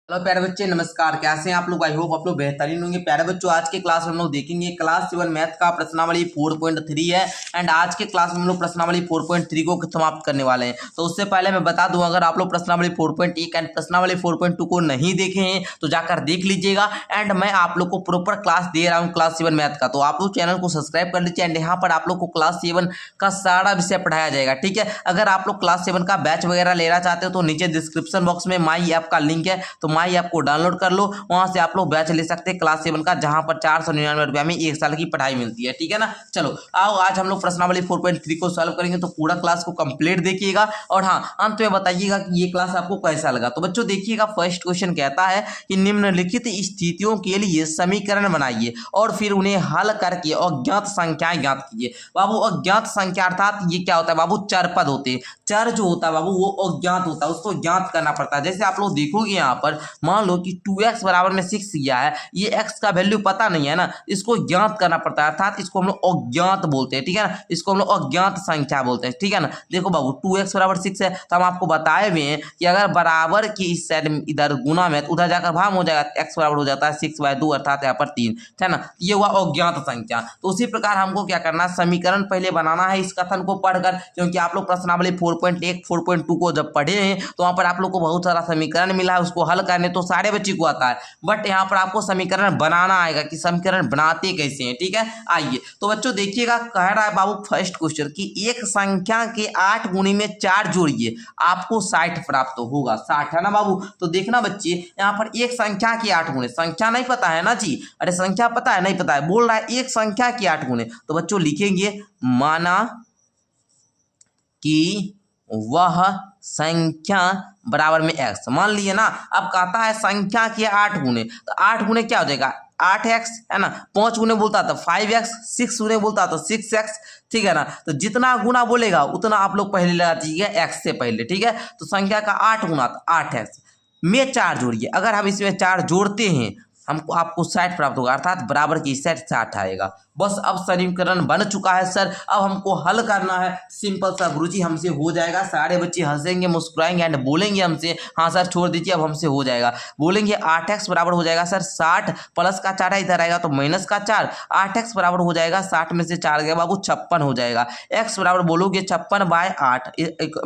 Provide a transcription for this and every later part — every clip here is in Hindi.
हेलो प्यारे बच्चे, नमस्कार। कैसे हैं आप लोग? आई होप आप लोग बेहतरीन होंगे। प्यारे बच्चों, आज के क्लास में हम लोग देखेंगे क्लास 7 मैथ का प्रश्नावली 4.3 है। एंड आज के क्लास में हम लोग प्रश्नावली 4.3 को समाप्त करने वाले हैं। तो उससे पहले मैं बता दूं, अगर आप लोग प्रश्नावली 4.1 एंड प्रश्नावली 4.2 को नहीं देखे हैं तो जाकर देख लीजिएगा। एंड मैं आप लोग को प्रॉपर क्लास दे रहा हूँ क्लास 7 मैथ का, तो आप लोग चैनल को सब्सक्राइब कर लीजिए। एंड यहाँ पर आप लोग को क्लास 7 का सारा विषय पढ़ाया जाएगा, ठीक है। अगर आप लोग क्लास 7 का बैच वगैरह लेना चाहते हो तो नीचे डिस्क्रिप्शन बॉक्स में माई ऐप का लिंक है, तो माई ऐप को डाउनलोड कर लो। वहां से आप लोग बैच ले सकते हैं क्लास 7 का, जहां पर 499 रुपया में 1 साल की पढ़ाई मिलती है, ठीक है ना। चलो आओ, आज हम लोग प्रश्नावली 4.3 को सॉल्व करेंगे, तो पूरा क्लास को कंप्लीट देखिएगा और हाँ, अंत में बताइएगा कि ये क्लास आपको कैसा लगा। तो बच्चों देखिएगा, फर्स्ट क्वेश्चन कहता है कि निम्नलिखित स्थितियों के लिए समीकरण बनाइए और फिर उन्हें हल करके अज्ञात संख्याएं ज्ञात कीजिए। बाबू अज्ञात संख्या अर्थात ये क्या होता है बाबू? चर पद होते हैं। चर जो होता है बाबू वो अज्ञात होता है, उसको ज्ञात करना पड़ता है। जैसे आप लोग देखोगे यहाँ पर, मान लो कि 2x बराबर में 6 दिया है, ये x का वैल्यू पता नहीं है ना, इसको ज्ञात करना पड़ता है, अर्थात इसको हम लोग अज्ञात बोलते हैं, ठीक है ना। इसको हम लोग अज्ञात संख्या बोलते हैं, ठीक है ना। देखो बाबू 2x बराबर 6 है, तो हम आपको बताए हुए हैं कि अगर बराबर की इस साइड इधर गुना में, उधर जाकर भाग हो जाएगा, x बराबर हो जाता है 6/2 अर्थात यहाँ पर 3, है ना। ये हुआ अज्ञात संख्या। तो उसी प्रकार हमको क्या करना है, समीकरण पहले बनाना है इस कथन को पढ़कर, क्योंकि आप लोग प्रश्नावली 4.1 4.2 को जब पढ़े हैं तो वहां पर आप लोग को बहुत सारा समीकरण मिला है, उसको हल करने तो सारे बच्चे को आता है, बट यहाँ पर आपको समीकरण बनाना आएगा कि समीकरण बनाते कैसे हैं, ठीक है। आइए तो बच्चों देखिएगा, कह रहा है बाबू फर्स्ट क्वेश्चन कि एक संख्या के 8 गुणे में 4 जोड़िए, आपको 60 प्राप्त होगा। 60 है ना बाबू। तो देखना बच्चे, यहाँ पर एक संख्या के 8 गुणे, संख्या नहीं पता है ना जी, अरे संख्या पता है? नहीं पता है, बोल रहा है एक संख्या के 8 गुणे। तो बच्चों लिखेंगे, माना कि वह संख्या बराबर में x, मान लिए ना। अब कहता है संख्या के 8 गुणे, तो 8 गुणे क्या हो जाएगा? 8x है ना। 5 गुणे बोलता तो 5x, 6 गुणे बोलता तो 6x, ठीक है ना। तो जितना गुना बोलेगा उतना आप लोग पहले लगा दीजिएगा x से पहले, ठीक है। तो संख्या का 8 गुना तो 8x में 4 जोड़िए। अगर हम इसमें 4 जोड़ते हैं हमको, आपको 60 प्राप्त होगा, अर्थात बराबर की 60 आएगा। बस अब समीकरण बन चुका है सर, अब हमको हल करना है। सिंपल सा गुरुजी, हमसे हो जाएगा। सारे बच्चे हंसेंगे, मुस्कुराएंगे एंड बोलेंगे हमसे, हाँ सर छोड़ दीजिए अब हमसे हो जाएगा। बोलेंगे 8x बराबर हो जाएगा सर 60 प्लस का 4 है, इधर आएगा तो माइनस का 4। 8x बराबर हो जाएगा 60 में से 4 गया बाबू 56 हो जाएगा। x बराबर बोलोगे 56/8,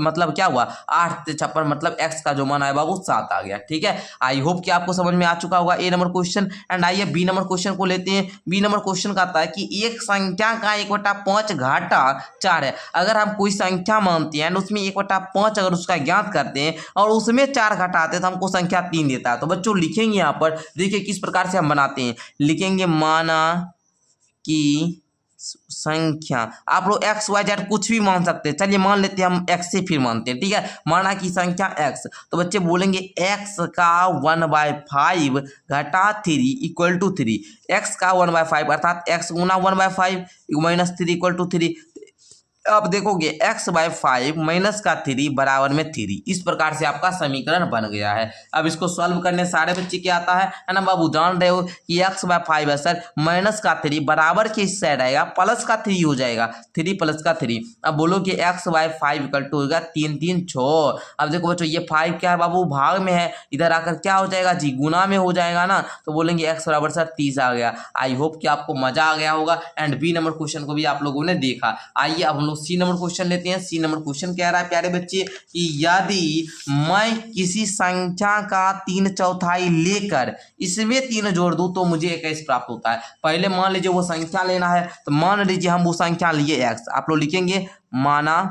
मतलब क्या हुआ? 8 से 56, मतलब x का जो मान है बाबू 7 आ गया, ठीक है। आई होप कि आपको समझ में आ चुका होगा ए नंबर क्वेश्चन। एंड आइए बी नंबर क्वेश्चन को लेते हैं। बी नंबर क्वेश्चन का आता है कि एक संख्या का 1/5 घाटा 4 है। अगर हम कोई संख्या मानते हैं उसमें 1/5 अगर उसका ज्ञात करते हैं और उसमें 4 घटाते हैं तो हमको संख्या 3 देता है। तो बच्चों लिखेंगे यहाँ पर, देखिए किस प्रकार से हम बनाते हैं। लिखेंगे माना कि संख्या, आप लोग एक्स वाई जेड कुछ भी मान सकते हैं, चलिए मान लेते हैं हम एक्स से फिर मानते हैं, ठीक है। माना कि संख्या एक्स, तो बच्चे बोलेंगे एक्स का 1/5 घटा 3 इक्वल टू 3। एक्स का 1/5 अर्थात एक्स गुना 1/5 माइनस 3 इक्वल टू 3। अब देखोगे x/5 माइनस का 3 बराबर में 3। इस प्रकार से आपका समीकरण बन गया है। अब इसको सॉल्व करने सारे बच्चे क्या आता है ना बाबू, जान रहे हो कि x/5 है सर, माइनस का 3 बराबर के इस साइड आएगा, प्लस का 3 हो जाएगा, 3 प्लस का 3। अब बोलो कि x/5 इक्वल टू होगा 3 3 6। अब देखो बच्चों, ये 5 क्या है बाबू? भाग में है, इधर आकर क्या हो जाएगा जी? गुना में हो जाएगा ना। तो बोलेंगे x बराबर सर 30 आ गया। आई होप कि आपको मजा आ गया होगा। एंड बी नंबर क्वेश्चन को भी आप लोगों ने देखा। आइए अब हम लोग सी नंबर क्वेश्चन लेते हैं। सी नंबर क्वेश्चन कह रहा है प्यारे बच्चे कि यदि मैं किसी संख्या का 3/4 लेकर इसमें 3 जोड़ दूं तो मुझे 21 प्राप्त होता है। पहले मान लीजिए वो संख्या लेना है, तो मान लीजिए हम वो संख्या लिए x। आप लोग लिखेंगे माना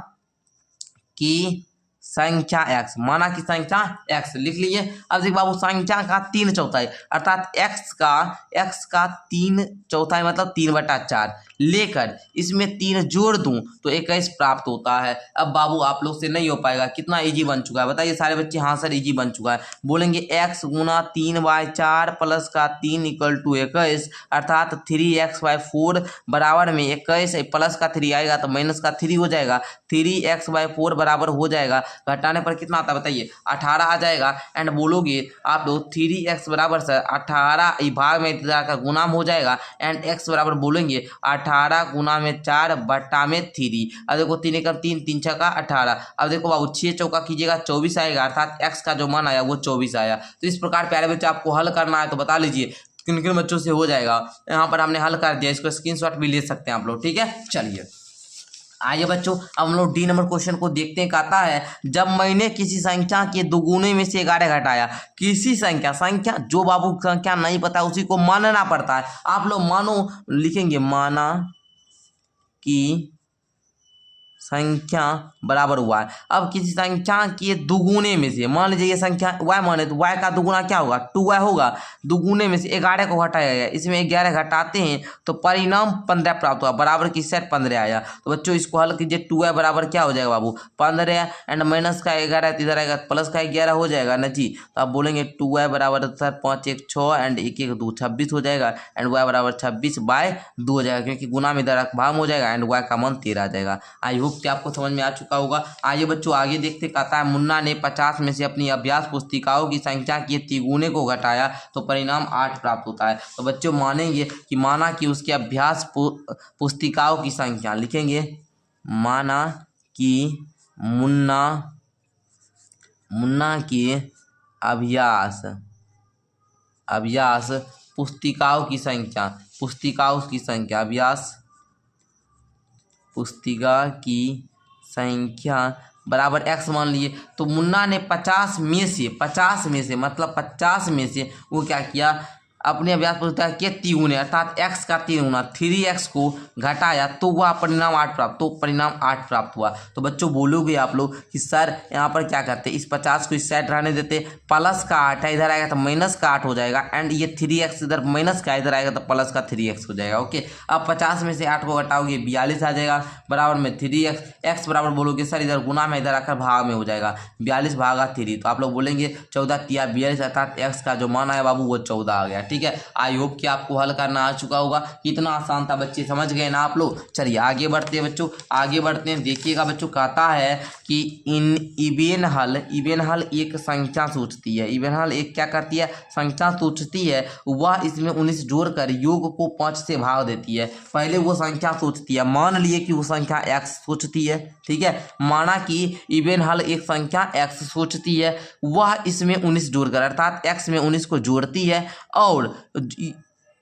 कि संख्या x, माना कि संख्या x लिख लिए। अब देखिए बाबू, संख्या का 3/4 अर्थात x का 3/4 मतलब 3/4 लेकर इसमें 3 जोड़ दूं तो 21 प्राप्त होता है। अब बाबू आप लोग से नहीं हो पाएगा, कितना इजी बन चुका है बताइए सारे बच्चे? हाँ सर इजी बन चुका है। बोलेंगे x गुना 3/4 प्लस का 3 इक्वल टू 21 अर्थात 3x/4 बराबर में 21, प्लस का 3 आएगा तो माइनस का 3 हो जाएगा। 3x/4 बराबर हो जाएगा, घटाने पर कितना आता है बताइए? 18 आ जाएगा। एंड बोलोगे आप लोग 3x बराबर सर 18 भाग में जाकर गुना हो जाएगा। एंड x बराबर बोलेंगे 18 18 गुना में 4 बट्टा में 3। अब देखो 3 एकम 3, 3 छक्का 18। अब देखो बाबू 6 चौका कीजिएगा 24 आएगा, अर्थात x का जो मान आया वो 24 आया। तो इस प्रकार प्यारे बच्चे आपको हल करना है तो बता लीजिए किन किन बच्चों से हो जाएगा। यहाँ पर हमने हल कर दिया, इसको स्क्रीनशॉट भी ले सकते हैं आप लोग, ठीक है। चलिए आइए बच्चों अब हम लोग डी नंबर क्वेश्चन को देखते हैं। कहता है जब मैंने किसी संख्या के दुगुने में से 11 घटाया, किसी संख्या जो बाबू संख्या नहीं पता उसी को मानना पड़ता है। आप लोग मानो लिखेंगे, माना कि संख्या बराबर हुआ है। अब किसी संख्या के दुगुने में से, मान लीजिए ये संख्या y माने तो y का दुगुना क्या होगा, 2y होगा। दुगुने में से 11 को घटाया गया, इसमें 11 घटाते हैं तो परिणाम 15 प्राप्त हुआ, बराबर की सेट 15 आया। तो बच्चों इसको हल कीजिए, 2y बराबर क्या हो जाएगा बाबू 15 एंड माइनस का 11 इधर आएगा, प्लस का 11 हो जाएगा ना जी। तो आप बोलेंगे 2y बराबर सर 5 1 6 एंड 1 1 2 26 हो जाएगा एंड y बराबर 26/2 हो जाएगा, क्योंकि गुना में इधर भाग हो जाएगा एंड y का मान 13 आ जाएगा। आई होप कि आपको समझ में आ चुका होगा। आइए बच्चों आगे देखते। कहता है मुन्ना ने 50 में से अपनी अभ्यास पुस्तिकाओं की संख्या के तिगुने को घटाया तो परिणाम 8 प्राप्त होता है। तो बच्चों मानेंगे कि माना कि उसके अभ्यास पुस्तिकाओं की संख्या, लिखेंगे माना कि मुन्ना के अभ्यास पुस्तिकाओं की संख्या, अभ्यास पुस्तिका की संख्या बराबर x मान लिए। तो मुन्ना ने 50 में से मतलब 50 में से वो क्या किया, अपने अभ्यास पुस्तिका के तिगुने अर्थात x का तिगुना 3x को घटाया तो वह परिणाम 8 प्राप्त हुआ। तो बच्चों बोलोगे आप लोग कि सर यहाँ पर क्या करते, इस 50 को इस साइड रहने देते, प्लस का 8 है इधर आएगा तो माइनस का 8 हो जाएगा एंड ये 3x इधर माइनस का इधर आएगा तो प्लस का 3x हो जाएगा। ओके, अब 50 में से 8 को घटाओगे 42 आ जाएगा, बराबर में 3x, x बराबर बोलोगे सर इधर गुना में इधर आकर भाग में हो जाएगा 42/3। तो आप लोग बोलेंगे 14 × 42 अर्थात x का जो मान आया बाबू वो 14 आ गया, ठीक है। आई होप कि आपको हल करना आ चुका होगा। कितना आसान था बच्चे, समझ गए ना आप लोग। चलिए आगे बढ़ते हैं बच्चों, आगे बढ़ते हैं। देखिएगा बच्चों कहता है कि इवेन हल एक संख्या सोचती है, इवेन हल एक क्या करती है, संख्या सोचती है, वह इसमें 19 जोड़कर योग को 5 से भाग देती है। पहले वो संख्या सोचती है, मान लिए कि वो संख्या x सोचती है, ठीक है। माना कि इवेन हल एक संख्या x सोचती है, वह इसमें 19 जोड़कर अर्थात x में 19 को जोड़ती है और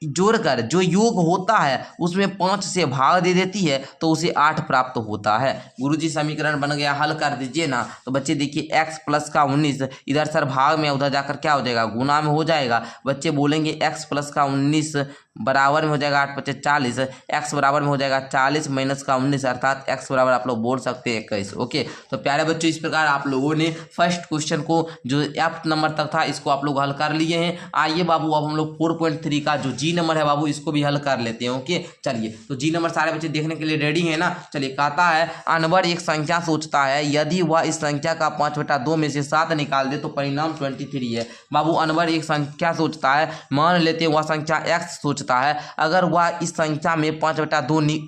जोड़कर जो योग होता है उसमें 5 से भाग दे देती है तो उसे 8 प्राप्त होता है। गुरुजी समीकरण बन गया, हल कर दीजिए ना। तो बच्चे देखिए x प्लस का 19 इधर सर भाग में, उधर जाकर क्या हो जाएगा गुना में हो जाएगा। बच्चे बोलेंगे x प्लस का 19 बराबर में हो जाएगा 8 × 5 = 40, x बराबर में हो जाएगा 40 माइनस का 19 अर्थात x बराबर आप लोग बोल सकते हैं 21। ओके, तो प्यारे बच्चों इस प्रकार आप लोगों ने फर्स्ट क्वेश्चन को जो f नंबर तक था इसको आप लोग हल कर लिए हैं। आइए बाबू अब हम लोग 4.3 का जो जी नंबर है बाबू इसको भी हल कर लेते हैं। ओके चलिए, तो जी नंबर सारे बच्चे देखने के लिए रेडी है ना। चलिए कहता है अनवर एक संख्या सोचता है, यदि वह इस संख्या का 5/2 में से 7 निकाल दे तो परिणाम 23 है। बाबू अनवर एक संख्या सोचता है, मान लेते हैं वह संख्या x सोचता है, अगर वह इस संख्या में 5/2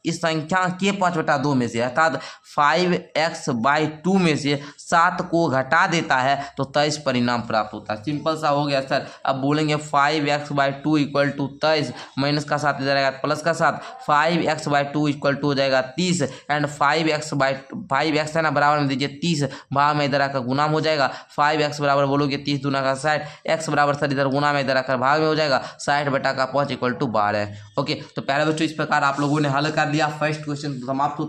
इस संख्या के 5/2 में से अर्थात 5x/2 में से 7 को घटा देता है तो 23 परिणाम प्राप्त होता है। सिंपल सा हो गया सर। अब बोलेंगे 5x/2 = 23 माइनस का 7 इधर आएगा प्लस का 7, 5x/2 = हो जाएगा 30 एंड 5x है ना बराबर में दीजिए 30 भाग में इधर आकर गुना हो जाएगा। 5x बराबर बोलोगे 30 दूना का 60, x बराबर सर इधर गुना में इधर आकर भाग में हो जाएगा 60/5 = 12। ओके, तो पहले बच्चों इस प्रकार आप लोगों ने हल कर लिया, फर्स्ट क्वेश्चन समाप्त।